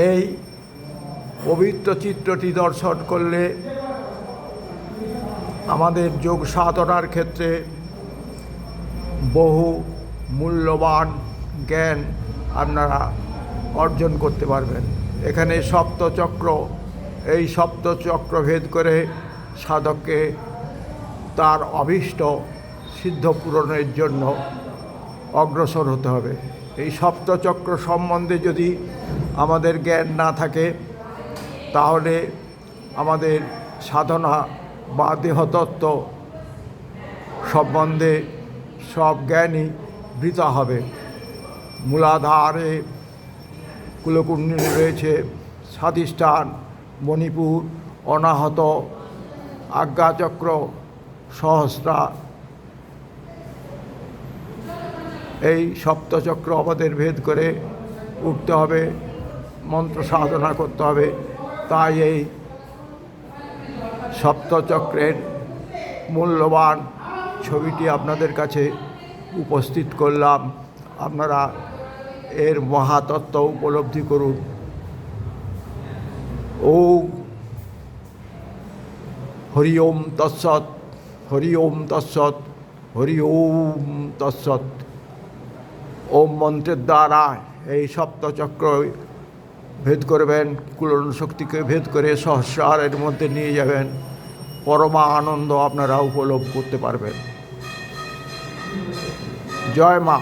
এই পবিত্র চিত্রটি দর্শন করলে আমাদের যোগ সাধনার ক্ষেত্রে বহু মূল্যবান জ্ঞান আপনারা অর্জন করতে পারবেন। এখানে সপ্তচক্র, এই সপ্তচক্র ভেদ করে সাধককে তার অভীষ্ট সিদ্ধ পূরণের জন্য অগ্রসর হতে হবে। এই সপ্তচক্র সম্বন্ধে যদি আমাদের জ্ঞান না থাকে তাহলে আমাদের সাধনা বা দেহতত্ত্ব সম্বন্ধে সব জ্ঞানই বৃথা হবে। মূলাধারে কুলকুণ্ডলী রয়েছে, স্বাধিষ্ঠান, মণিপুর, অনাহত, আজ্ঞাচক্র, সহস্রা। এই সপ্তচক্র আমাদের ভেদ করে উঠতে হবে, মন্ত্র সাধনা করতে হবে। তাই এই সপ্তচক্রের মূল্যবান ছবিটি আপনাদের কাছে উপস্থিত করলাম। আপনারা এর মহাতত্ত্ব উপলব্ধি করুন। ওম হরি ওম তৎসৎ, হরি ওম তৎসৎ, হরি ওম তৎসৎ। ওম মন্ত্রের দ্বারা এই সপ্তচক্র ভেদ করবেন, কুলন শক্তিকে ভেদ করে সহস্রারের মধ্যে নিয়ে যাবেন। পরমা আনন্দ আপনারা উপলব্ধ করতে পারবেন। জয় মা।